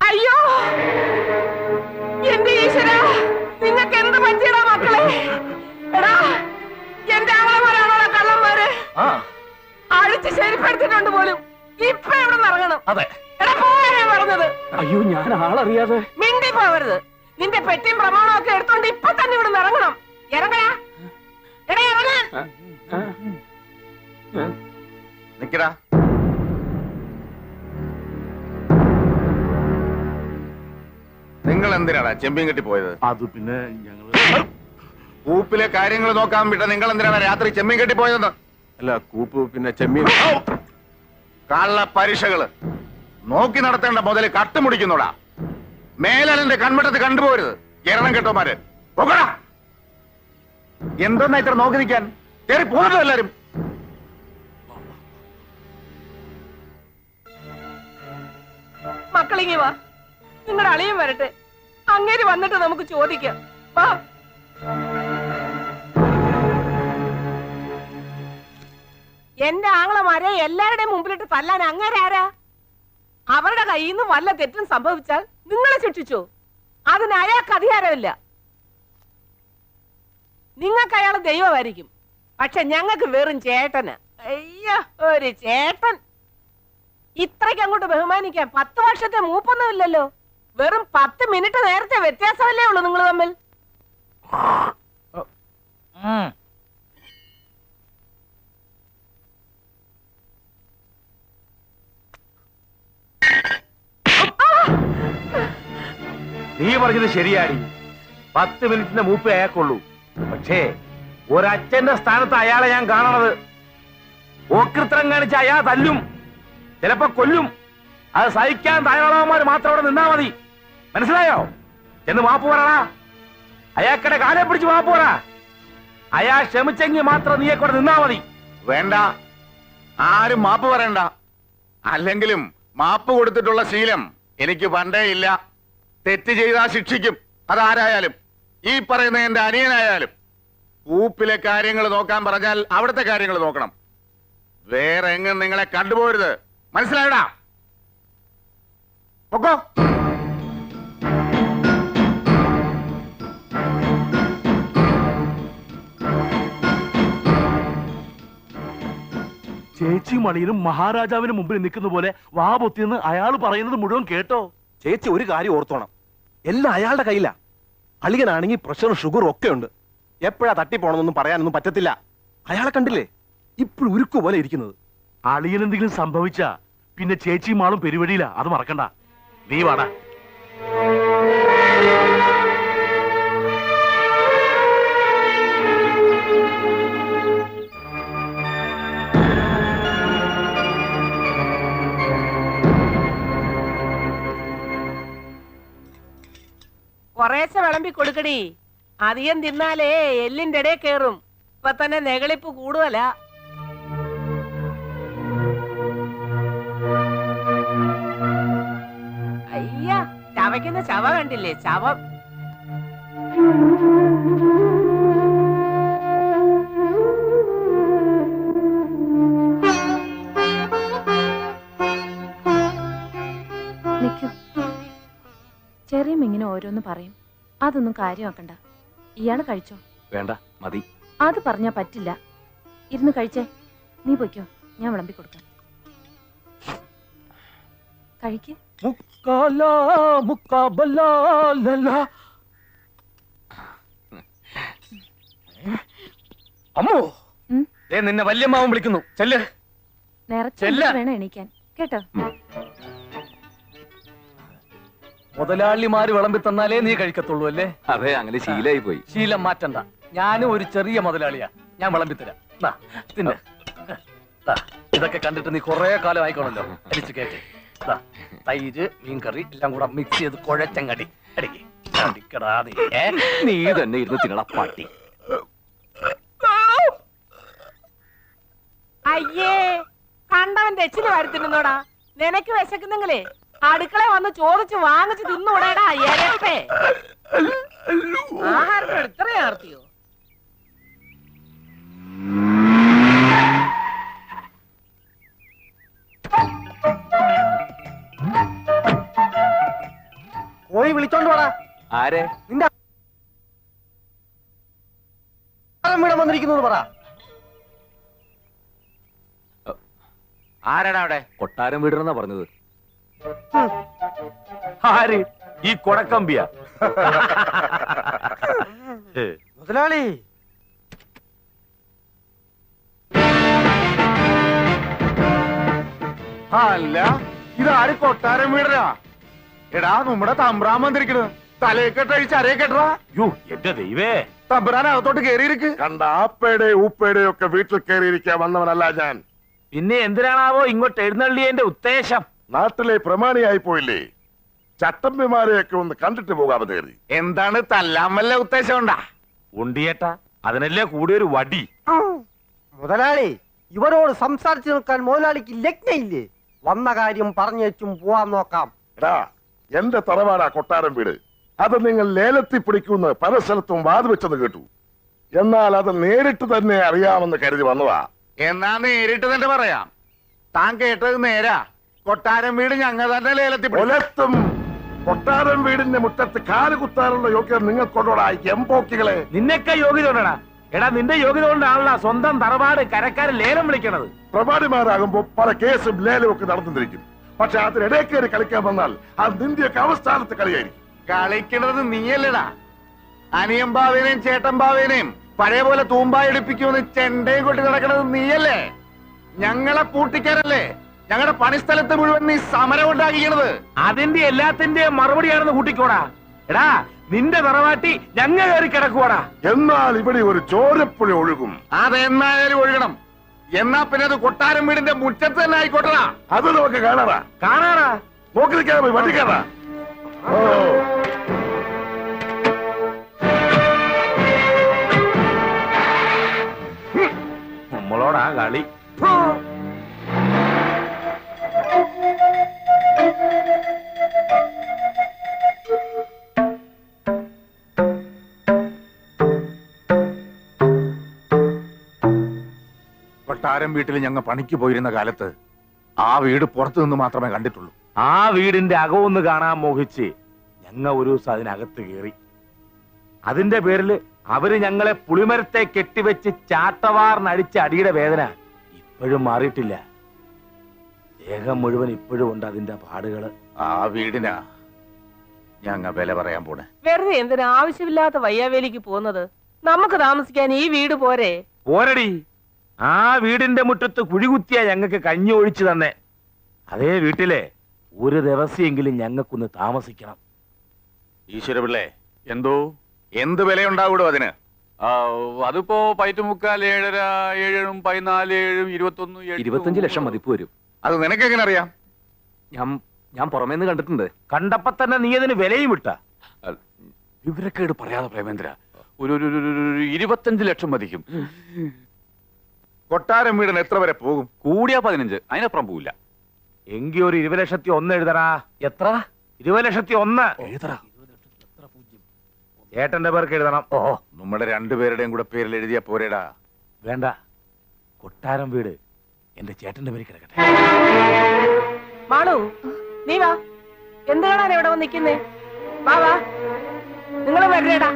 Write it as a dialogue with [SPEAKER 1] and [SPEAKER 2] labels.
[SPEAKER 1] അയ്യോ എന്റെ ഈശ്വര, നിങ്ങൾക്ക് എന്ത് പറ്റിയടാ മക്കളെ? എടാ എന്റെ ആളമാരാണോ കള്ളന്മാര്? അഴിച്ച് ശരിപ്പെടുത്തിട്ടുണ്ട് പോലും. ഇപ്പൊ എവിടെ നിറങ്ങണം?
[SPEAKER 2] അതെ.
[SPEAKER 1] എടാ പോയാ പറഞ്ഞത്.
[SPEAKER 2] അയ്യോ ഞാൻ ആളറിയാതെ.
[SPEAKER 1] മിണ്ടി പോവരുത്. നിന്റെ പെട്ടിയും പ്രമാണവും ഒക്കെ എടുത്തോണ്ട് ഇപ്പൊ തന്നെ ഇവിടെ ഇറങ്ങണം. ഇറങ്ങടാ. എടാ ഇറങ്ങാൻ.
[SPEAKER 3] നിക്കടാ. നിങ്ങൾ എന്തിനാടാ ചെമ്പിയും കെട്ടി പോയത്?
[SPEAKER 2] അത് പിന്നെ ഞങ്ങള്
[SPEAKER 3] കൂപ്പിലെ കാര്യങ്ങൾ നോക്കാൻ വിട്ട നിങ്ങൾ എന്തിനാണ് രാത്രി ചെമ്മീൻ കെട്ടി പോയതെന്ന്?
[SPEAKER 2] അല്ല കൂപ്പ് പിന്നെ ചെമ്മീൻ.
[SPEAKER 3] കള്ള പരീക്ഷകള് നോക്കി നടത്തേണ്ട മുതല് കട്ടുമുടിക്കുന്നോടാ. മേലലിന്റെ കൺവട്ടത്ത് കണ്ടുപോരുത്. എരണം കെട്ടോമാര് പോകടാ. എന്തെന്നാ ഇത്ര നോക്കി നിൽക്കാൻ? കയറി പോകട്ടോ എല്ലാരും.
[SPEAKER 1] മക്കളിങ്ങി വാ, നിങ്ങളുടെ അളിയും വരട്ടെ. അങ്ങേര് വന്നിട്ട് നമുക്ക് ചോദിക്കാം. വാ. എന്റെ ആങ്ങളമാരെ എല്ലാവരുടെയും മുമ്പിലിട്ട് തല്ലാൻ അങ്ങേരാരാ? അവരുടെ കയ്യിൽ നിന്ന് വല്ല തെറ്റും സംഭവിച്ചാൽ നിങ്ങളെ ശിക്ഷിച്ചോ? അതിന് അയാൾക്ക് അധികാരമില്ല. നിങ്ങൾക്ക് അയാൾ ദൈവമായിരിക്കും, പക്ഷെ ഞങ്ങൾക്ക് വെറും ചേട്ടന്. അയ്യോ ഒരു ചേട്ടൻ. ഇത്രയ്ക്ക് അങ്ങോട്ട് ബഹുമാനിക്കാൻ 10 വർഷത്തെ മൂപ്പൊന്നും ഇല്ലല്ലോ. വെറും 10 മിനിറ്റ് നേരത്തെ വ്യത്യാസമല്ലേ ഉള്ളൂ നിങ്ങൾ തമ്മിൽ.
[SPEAKER 2] നീ പറഞ്ഞത് ശരിയാടി. 10 മിനിറ്റിന്റെ മൂപ്പേ അയാൾക്കുള്ളൂ. പക്ഷേ ഒരച്ഛന്റെ സ്ഥാനത്ത് അയാളെ ഞാൻ കാണണത്. ഓക്രിത്രം കാണിച്ച അയാൾ തല്ലും, ചിലപ്പോ കൊല്ലും. അത് സഹിക്കാൻ തയ്യാറാവന്മാർ മാത്രം അവിടെ നിന്നാ മതി. മനസ്സിലായോ? എന്ന് മാപ്പ് പറടാ. അയാൾക്കടെ കാലെ പിടിച്ച് മാപ്പ് പറ. അയാൾ ക്ഷമിച്ചെങ്കിൽ മാത്രം നീയെ കൂടെ നിന്നാ മതി.
[SPEAKER 3] വേണ്ട, ആരും മാപ്പ് പറയണ്ട. അല്ലെങ്കിലും മാപ്പ് കൊടുത്തിട്ടുള്ള ശീലം എനിക്ക് പണ്ടേ ഇല്ല. തെറ്റ് ചെയ്താൽ ശിക്ഷിക്കും, അതാരായാലും. ഈ പറയുന്ന എന്റെ അനിയനായാലും. കൂപ്പിലെ കാര്യങ്ങൾ നോക്കാൻ പറഞ്ഞാൽ അവിടുത്തെ കാര്യങ്ങൾ നോക്കണം. വേറെ എങ്ങും നിങ്ങളെ കണ്ടുപോരുത്. മനസ്സിലായടാ? പൊക്കോ.
[SPEAKER 2] ചേച്ചി മണിയിലും മഹാരാജാവിന് മുമ്പിൽ നിൽക്കുന്ന പോലെ വാ പൊത്തിയെന്ന് അയാൾ പറയുന്നത് മുഴുവൻ കേട്ടോ?
[SPEAKER 4] ചേച്ചി ഒരു കാര്യം ഓർത്തോണം, എല്ലാം അയാളുടെ കയ്യിലാ. അളിയനാണെങ്കിൽ പ്രഷറും ഷുഗറും ഒക്കെ ഉണ്ട്. എപ്പോഴാ തട്ടിപ്പോണമെന്നൊന്നും പറയാനൊന്നും പറ്റത്തില്ല. അയാളെ കണ്ടില്ലേ, ഇപ്പോഴും ഉരുക്കു പോലെ ഇരിക്കുന്നത്.
[SPEAKER 2] അളിയൻ എന്തെങ്കിലും സംഭവിച്ചാ പിന്നെ ചേച്ചിയും ആളും പെരുവഴിയില്ല. അത് മറക്കണ്ട. നീ വാടാ.
[SPEAKER 1] കുറേശ്ശെ വിളമ്പി കൊടുക്കടി. അധികം തിന്നാലേ എല്ലിന്റെ ഇടയിൽ കേറും. ഇപ്പൊ തന്നെ നെകളിപ്പ് കൂടുതല. അയ്യ ചവയ്ക്കുന്ന ചവ കണ്ടില്ലേ? ചവം.
[SPEAKER 5] ചെറിയ ഇങ്ങനെ ഓരോന്ന് പറയും. അതൊന്നും കാര്യമാക്കണ്ട. ഇയാള് കഴിച്ചോ?
[SPEAKER 4] വേണ്ട, മതി.
[SPEAKER 5] അത് പറഞ്ഞാ പറ്റില്ല. ഇരുന്ന് കഴിച്ചേ. നീ പൊയ്ക്കോ, ഞാൻ വിളമ്പി കൊടുക്കാം. കഴിക്ക്.
[SPEAKER 2] അമ്മോ, നിന്നെ വല്യമ്മാവൻ വിളിക്കുന്നു. ചെല്ല്.
[SPEAKER 5] നേരത്തെ വേണം എണീക്കാൻ കേട്ടോ.
[SPEAKER 2] മുതലാളിമാര് വിളമ്പി തന്നാലേ നീ കഴിക്കത്തുള്ളൂ അല്ലേ?
[SPEAKER 4] അതെ, അങ്ങനെ ശീലായി പോയി.
[SPEAKER 2] ശീലം മാറ്റണ്ട. ഞാനും ഒരു ചെറിയ മുതലാളിയാ. ഞാൻ വിളമ്പി തരാം. തിന്നെ. ഇതൊക്കെ കണ്ടിട്ട് നീ കൊറേ കാലം ആയിക്കോണല്ലോ. അടിച്ചു കേക്ക്. തൈര്, മീൻകറി എല്ലാം കൂടെ മിക്സ് ചെയ്ത് കുഴച്ചങ്ങടി അടിക്കടാ.
[SPEAKER 4] നീ തന്നെ ഇരുന്ന് തിന്നണ പാട്ടി.
[SPEAKER 1] അയ്യേ, കണ്ടവന്റെ എച്ചില് വരുത്തിരുന്നോടാ. നിനക്ക് വിശക്കുന്നെങ്കിലേ അടുക്കള വന്ന് ചോദിച്ച് വാങ്ങിച്ച് തിന്നൂടാടാ. എരപ്പേ, ആഹാരത്തോട് ഇത്രയും ആർത്തിയോ?
[SPEAKER 6] പോയി വിളിച്ചോണ്ട് വാടാ.
[SPEAKER 4] ആരെ?
[SPEAKER 6] നിന്റെ വീട് വന്നിരിക്കുന്നു പറ.
[SPEAKER 3] ആരാടാ അവിടെ?
[SPEAKER 4] കൊട്ടാരം വീടണെന്നാ പറഞ്ഞത്.
[SPEAKER 2] ആര്? ഈ കൊടക്കമ്പിയ?
[SPEAKER 6] മുതലാളി,
[SPEAKER 3] അല്ല, ഇതാര് കൊട്ടാരം വീടരാ? എടാ, നമ്മുടെ തമ്പ്രാൻ വന്നിരിക്കണ്. തലയെക്കെട്ടഴിച്ച് അരയെക്കെട്ടറാ.
[SPEAKER 2] യോ എന്റെ ദൈവേ,
[SPEAKER 3] തമ്പ്രാൻ അകത്തോട്ട് കേറിയിരിക്ക്.
[SPEAKER 7] കണ്ട ആപ്പയുടെ ഊപ്പയുടെ ഒക്കെ വീട്ടിൽ കയറിയിരിക്കാൻ വന്നവനല്ല ഞാൻ.
[SPEAKER 2] പിന്നെ എന്തിനാണാവോ ഇങ്ങോട്ട് എഴുന്നള്ളിയതിന്റെ ഉദ്ദേശം?
[SPEAKER 7] നാട്ടിലെ പ്രമാണിയായി പോയില്ലേ, ചട്ടമ്പിമാരെയൊക്കെ ഒന്ന് കണ്ടിട്ട് പോകാമെന്ന് കരുതി.
[SPEAKER 3] എന്താണ് തല്ലാൻ വല്ല ഉദ്ദേശം ഉണ്ടാ?
[SPEAKER 2] ഉണ്ടിയേട്ടാ, അതിനല്ലേ കൂടിയൊരു വടി.
[SPEAKER 6] മുതലാളി, ഇവരോട് സംസാരിച്ചു നിൽക്കാൻ മുതലാളിക്ക് ലഗ്നയില്ലേ? വന്ന കാര്യം പറഞ്ഞേച്ചും പോവാൻ നോക്കാം.
[SPEAKER 7] എടാ, എന്റെ തറവാടാ കൊട്ടാരം വീട്. അത് നിങ്ങൾ ലേലത്തിൽ പിടിക്കുമെന്ന് പല സ്ഥലത്തും വാത് വെച്ചെന്ന് കേട്ടു. എന്നാൽ അത് നേരിട്ട് തന്നെ അറിയാമെന്ന് കരുതി വന്നതാ.
[SPEAKER 3] എന്നാ നേരിട്ട് തന്നെ പറയാം. താൻ കേട്ടത് നേരാ. കൊട്ടാരം വീട് ഞങ്ങൾ തന്നെ ലേലത്തിൽ പിടിക്കും.
[SPEAKER 7] ഒലത്തും കൊട്ടാരം വീടിന്റെ മുറ്റത്ത് കാല് കുത്താനുള്ള യോഗ്യത നിങ്ങൾക്കൊണ്ടോടാ എംപോക്കികളെ.
[SPEAKER 2] നിന്നൊക്കെ യോഗ്യത കൊണ്ടാ? എടാ, നിന്റെ യോഗ്യത കൊണ്ടാണല്ലോ സ്വന്തം തറവാട് കരക്കാരൻ ലേലം വിളിക്കണത്.
[SPEAKER 7] പ്രമാണിമാരാകുമ്പോ പല കേസും ലേലവും ഒക്കെ നടന്നിരിക്കും. പക്ഷെ അതിനിടയിൽ കയറി കളിക്കാൻ വന്നാൽ അത് നിന്റെയൊക്കെ അവസ്ഥാനത്ത് കളിയായിരിക്കും.
[SPEAKER 3] കളിക്കണത് നീയല്ലടാ. അനിയൻ ബാവേനെയും ചേട്ടൻ ബാവേനെയും പഴയ പോലെ തൂമ്പായി എടുപ്പിക്കുമെന്ന് ചെണ്ടയും കൊട്ടി നടക്കണത് നീയല്ലേ? ഞങ്ങളെ പൂട്ടിക്കാരല്ലേ? ഞങ്ങളുടെ പണിസ്ഥലത്ത് മുഴുവൻ നീ സമരം ഉണ്ടാക്കിക്കണത്.
[SPEAKER 2] അതിന്റെ എല്ലാത്തിന്റെയും മറുപടിയാണെന്ന് കൂട്ടിക്കോടാ. എടാ, നിന്റെ തറവാട്ടി ഞങ്ങ കയറി കിടക്കുവാടാ.
[SPEAKER 7] എന്നാൽ ഇവിടെ ഒരു ചോരപ്പുഴ ഒഴുകും.
[SPEAKER 3] അതെന്നായാലും ഒഴുകണം. എന്നാ പിന്നെ അത് കൊട്ടാരം വീടിന്റെ മുറ്റത്ത് തന്നെ ആയിക്കോട്ടടാ.
[SPEAKER 7] അത് നമുക്ക് കാണാറാ.
[SPEAKER 2] കാണാടാ.
[SPEAKER 7] നോക്കി നിൽക്കാതെ പോയി വണ്ടിക്കാറാ. ഓ,
[SPEAKER 2] നമ്മളോടാ കളി.
[SPEAKER 3] കൊട്ടാരം വീട്ടിൽ ഞങ്ങൾ പണിക്ക് പോയിരുന്ന കാലത്ത് ആ വീട് പുറത്തു നിന്ന് മാത്രമേ കണ്ടിട്ടുള്ളൂ.
[SPEAKER 2] ആ വീടിന്റെ അകമൊന്ന് കാണാൻ മോഹിച്ച് ഞങ്ങ ഒരു ദിവസം അതിനകത്ത് കയറി. അതിന്റെ പേരില് അവര് ഞങ്ങളെ പുളിമരത്തെ കെട്ടിവെച്ച് ചാട്ടവാറിനടിച്ച അടിയുടെ വേദന ഇപ്പോഴും മാറിയിട്ടില്ല. ദേഹം മുഴുവൻ ഇപ്പോഴും ഉണ്ട് അതിന്റെ പാടുകള്.
[SPEAKER 3] ആ വീടിനാ ഞങ്ങ വില പറയാൻ പോണേ.
[SPEAKER 1] വെറുതെ എന്തിനാ ആവശ്യമില്ലാത്ത വയ്യാവേലിക്ക് പോകുന്നത്? നമുക്ക് താമസിക്കാൻ ഈ വീട് പോരെ?
[SPEAKER 2] പോരടി, ആ വീടിന്റെ മുറ്റത്ത് കുഴികുത്തിയാ ഞങ്ങൾക്ക് കഞ്ഞി ഒഴിച്ചു തന്നെ. അതേ വീട്ടിലെ ഒരു ദിവസമെങ്കിലും ഞങ്ങൾക്കൊന്ന് താമസിക്കണം.
[SPEAKER 3] ഈശ്വരപിള്ളേ, എന്തോ എന്ത് വിലയുണ്ടാവൂടോ അതിന്?
[SPEAKER 8] അതിപ്പോ 5.75, 7, 7, 14, 7, 21,
[SPEAKER 4] 25 ലക്ഷം മതിപ്പ് വരും.
[SPEAKER 3] അത് നിനക്കെങ്ങനെ അറിയാം?
[SPEAKER 4] ഞാൻ പുറമേന്ന് കണ്ടിട്ടുണ്ട്.
[SPEAKER 2] കണ്ടപ്പോ തന്നെ നീ അതിന് വിലയും വിട്ട.
[SPEAKER 8] വിവരക്കേട് പറയാതെ പ്രേമേന്ദ്ര, ഒരു 25 ലക്ഷം മതിക്കും.
[SPEAKER 3] കൊട്ടാരം വീടിന് എത്ര വരെ പോകും?
[SPEAKER 8] കൂടിയാ 15, അതിനപ്പുറം പോവില്ല.
[SPEAKER 2] എങ്കി ഒരു 20,01,000 എഴുതടാ. എത്ര? 20,01,000
[SPEAKER 8] എഴുതടാ.
[SPEAKER 2] ചേട്ടന്റെ പേർക്ക് എഴുതണം.
[SPEAKER 3] ഓ, നമ്മുടെ രണ്ടുപേരുടെയും കൂടെ പേരിൽ എഴുതിയാ പോരേടാ.
[SPEAKER 2] വേണ്ട, കൊട്ടാരം വീട് എന്റെ ചേട്ടന്റെ പേര് കിടക്കട്ടെ.
[SPEAKER 1] മാളു, നീ വാ. എന്ത് കാണാൻ ഇവിടെ വന്ന് നിൽക്കുന്നേ? വാ വാ, നിങ്ങൾ വരേടാ.